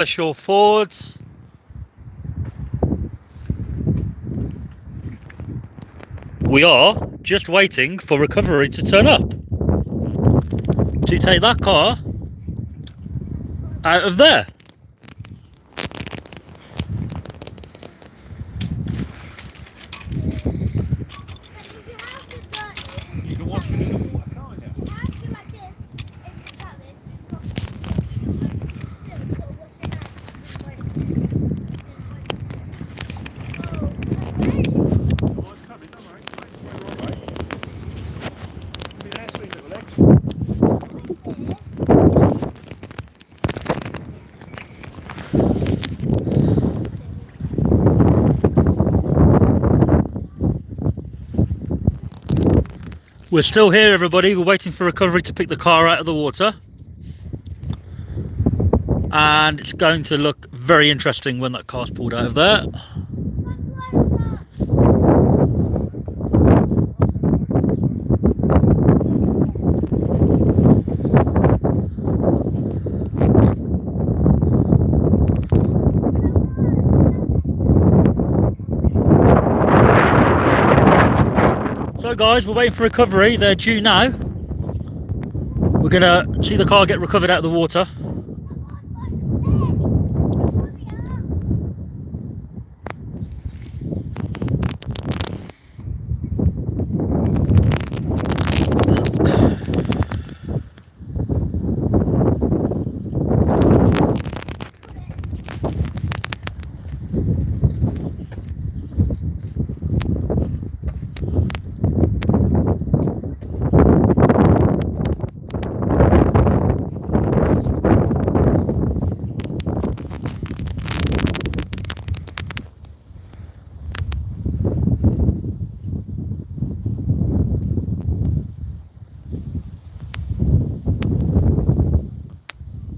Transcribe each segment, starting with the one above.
Pershore Fords. We are just waiting for recovery to turn up to take that car out of there. We're still here, everybody. We're waiting for recovery to pick the car out of the water. And it's going to look very interesting when that car's pulled out of there. So guys, we're waiting for recovery. They're due now. We're gonna see the car get recovered out of the water.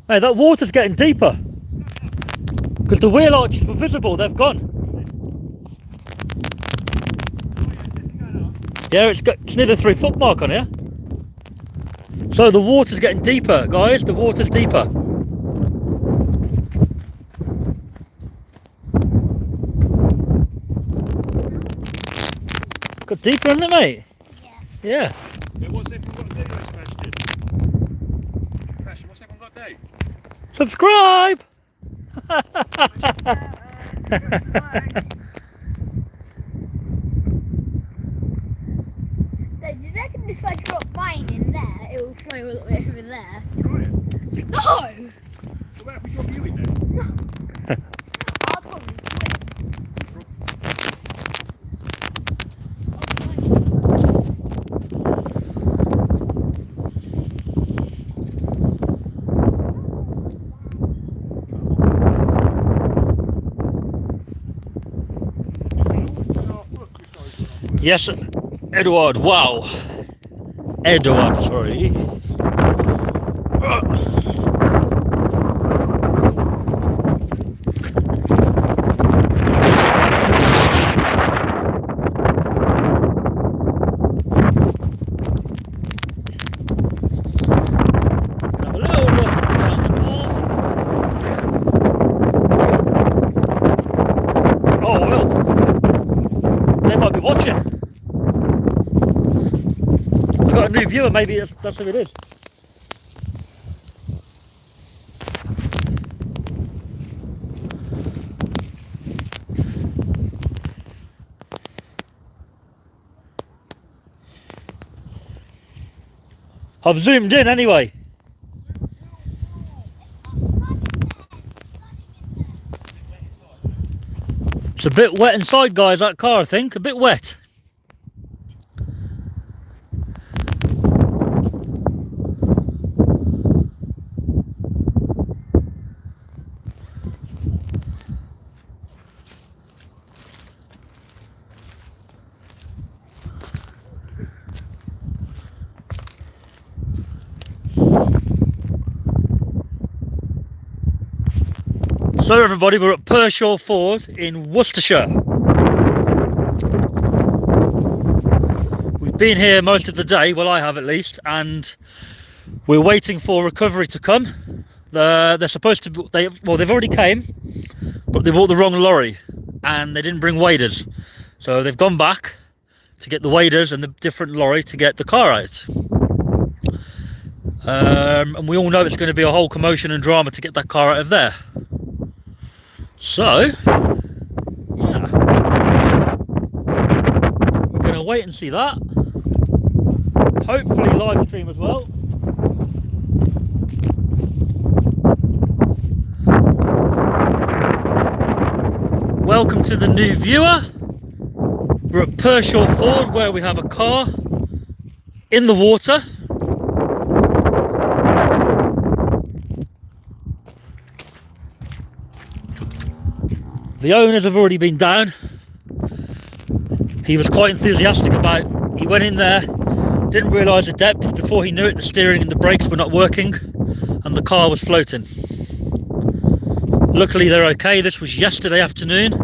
Hey, that water's getting deeper because the wheel arches were visible, they've gone. Yeah, it's near the 3 foot mark on here. So the water's getting deeper, guys, the water's deeper. Got deeper, hasn't it, mate? Yeah. What's everyone got to do, Sebastian? Sebastian, what's everyone got to do? Subscribe! So do you reckon if I drop mine in there, it will flow all the way over there? Try it. No! What about if we drop you in there? I'll probably swim. Yes, Edward, wow. Edward, sorry. Have a little look around the car. Oh, well. They might be watching. I've got a new viewer, maybe that's who it is. I've zoomed in anyway. It's a bit wet inside, guys, that car, I think. A bit wet. So everybody, we're at Pershore Ford in Worcestershire. We've been here most of the day, well I have at least, and we're waiting for recovery to come They're supposed to. They've already came, but they bought the wrong lorry, and they didn't bring waders. So they've gone back to get the waders and the different lorry to get the car out. And we all know it's going to be a whole commotion and drama to get that car out of there. So, yeah, we're going to wait and see that. Hopefully live stream as well. Welcome to the new viewer. We're at Pershore Ford, where we have a car in the water. The owners have already been down. He was quite enthusiastic about, he went in there, didn't realise the depth. Before he knew it, the steering and the brakes were not working and the car was floating. Luckily they're okay. This was yesterday afternoon,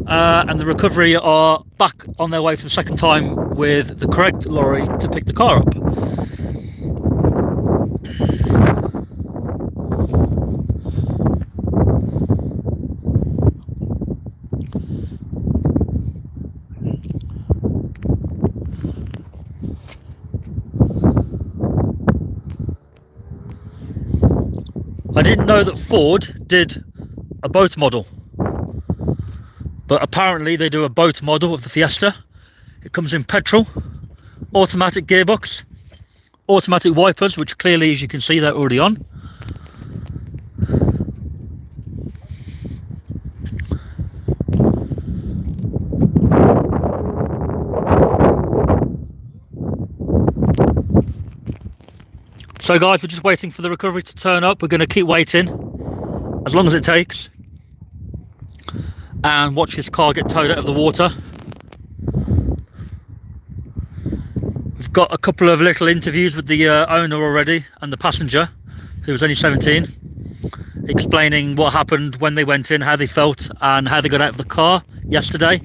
and the recovery are back on their way for the second time with the correct lorry to pick the car up. I didn't know that Ford did a boat model, but apparently they do a boat model of the Fiesta. It comes in petrol, automatic gearbox, automatic wipers, which clearly, as you can see, they're already on. So guys, we're just waiting for the recovery to turn up. We're going to keep waiting as long as it takes and watch this car get towed out of the water. We've got a couple of little interviews with the owner already and the passenger, who was only 17, explaining what happened when they went in, how they felt and how they got out of the car yesterday.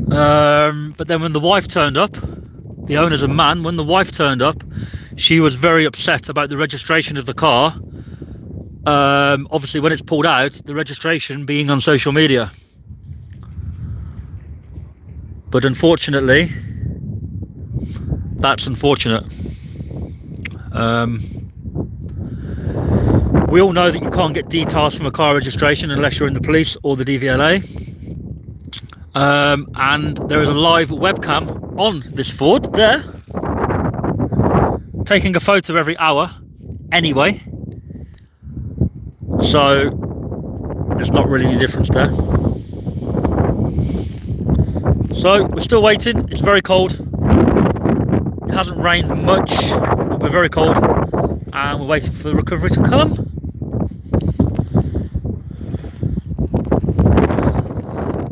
But then when the wife turned up, the owner's a man, when the wife turned up, she was very upset about the registration of the car. Obviously when it's pulled out, the registration being on social media. But unfortunately, that's unfortunate. We all know that you can't get details from a car registration unless you're in the police or the DVLA. And there is a live webcam on this Ford there, taking a photo every hour anyway, so there's not really any difference there. So we're still waiting. It's very cold. It hasn't rained much, but we're very cold and we're waiting for the recovery to come.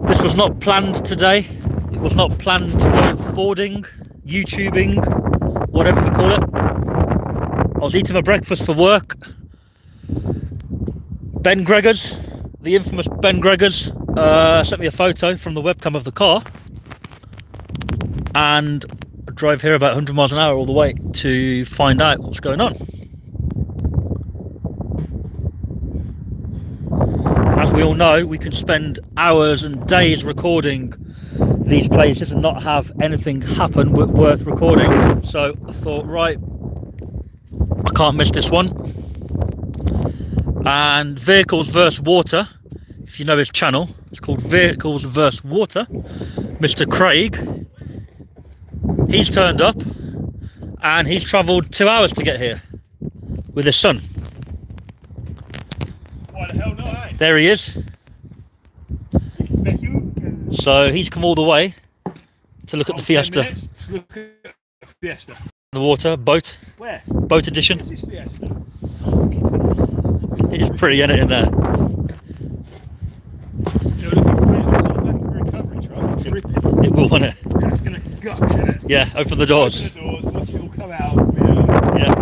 This was not planned today. It was not planned to go Fording, YouTubing, whatever we call it. I was eating my breakfast for work. Ben Gregors, the infamous Ben Gregors, sent me a photo from the webcam of the car, and I drove here about 100 miles an hour all the way to find out what's going on. As we all know, we can spend hours and days recording these places and not have anything happen worth recording. So I thought, right, I can't miss this one. And Vehicles vs Water, if you know his channel, it's called Vehicles vs Water. Mr. Craig, he's turned up and he's travelled 2 hours to get here with his son. Why the hell not, eh? There he is. So he's come all the way to look at the Fiesta. 10 minutes to look at the Fiesta. The water, boat. Where? Boat edition. This is Fiesta. It is pretty, isn't it, in there? You're looking great. It's on the back of a recovery truck. Dripping. It will, won't it? Yeah, it's going to gush, isn't it? Yeah, open the doors. Open the doors, watch it all come out. Yeah.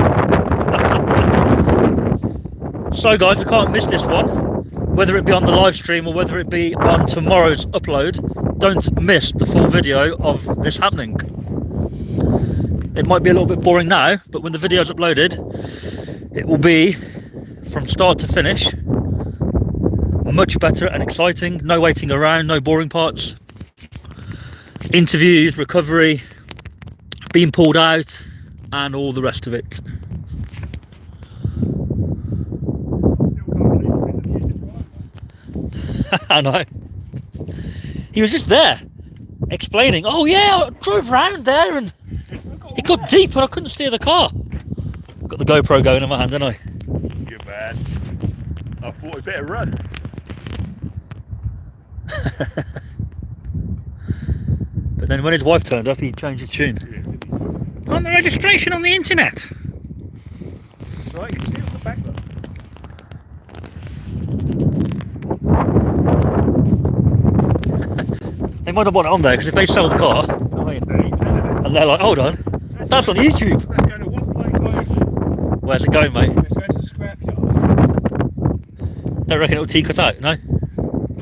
So guys, we can't miss this one. Whether it be on the live stream or whether it be on tomorrow's upload, don't miss the full video of this happening. It might be a little bit boring now, but when the video's uploaded, It will be, from start to finish, much better and exciting. No waiting around, no boring parts. Interviews, recovery, being pulled out, and all the rest of it. Still can't believe you interviewed the driver. I know. He was just there, explaining, oh yeah, I drove round there and it got deep and I couldn't steer the car. Got the GoPro going in my hand, didn't I? Good man. I thought we'd better run. But then when his wife turned up, he changed his tune. On the registration on the internet. Right, you can see it on the back though. They might have want it on there because if they sell the car, you know what I mean? And they're like, hold on, that's on YouTube. Let's go to one place only. Where's it going, mate? Let's go to the scrapyard. Don't reckon it'll tea cut out, no? Not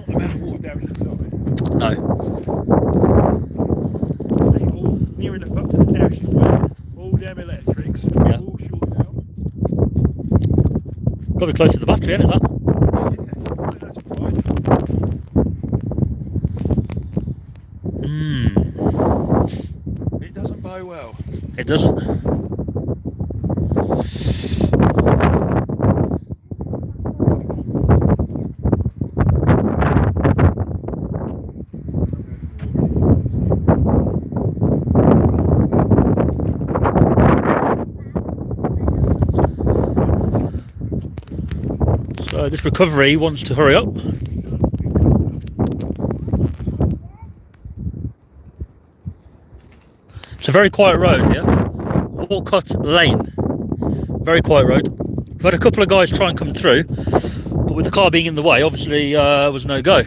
the amount of water damage inside. No. All near in the front of the dash as well. All them electrics. Yeah. All shorted out. Got to be close to the battery, ain't it, that? Yeah, that's fine. It doesn't bow well. It doesn't. So this recovery wants to hurry up. It's a very quiet road here. Walcot Lane. Very quiet road. We've had a couple of guys try and come through, but with the car being in the way, obviously was no go.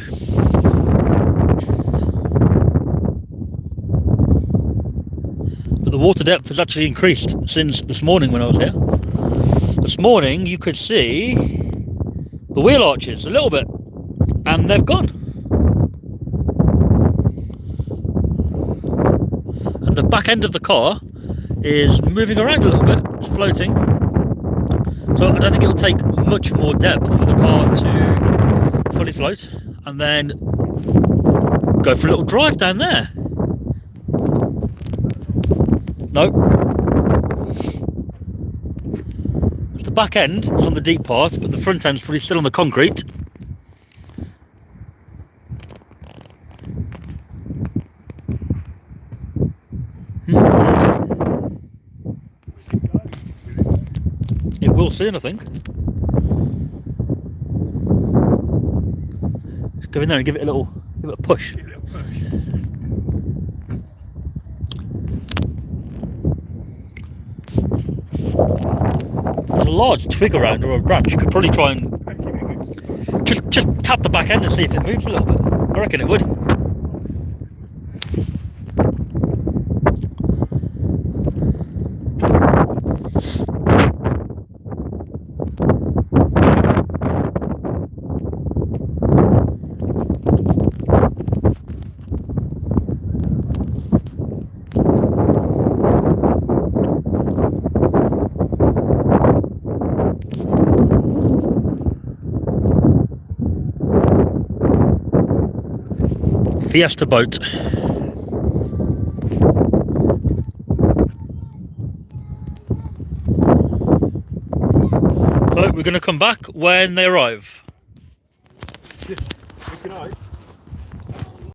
But the water depth has actually increased since this morning when I was here. This morning you could see the wheel arches a little bit, and they've gone. And the back end of the car is moving around a little bit, it's floating. So I don't think it'll take much more depth for the car to fully float and then go for a little drive down there. No. The back end is on the deep part, but the front end's probably still on the concrete. It will soon, I think. Just go in there and give it a push. There's a large twig around or a branch. You could probably try and just tap the back end and see if it moves a little bit. I reckon it would. Fiesta boat. So we're going to come back when they arrive. Looking out.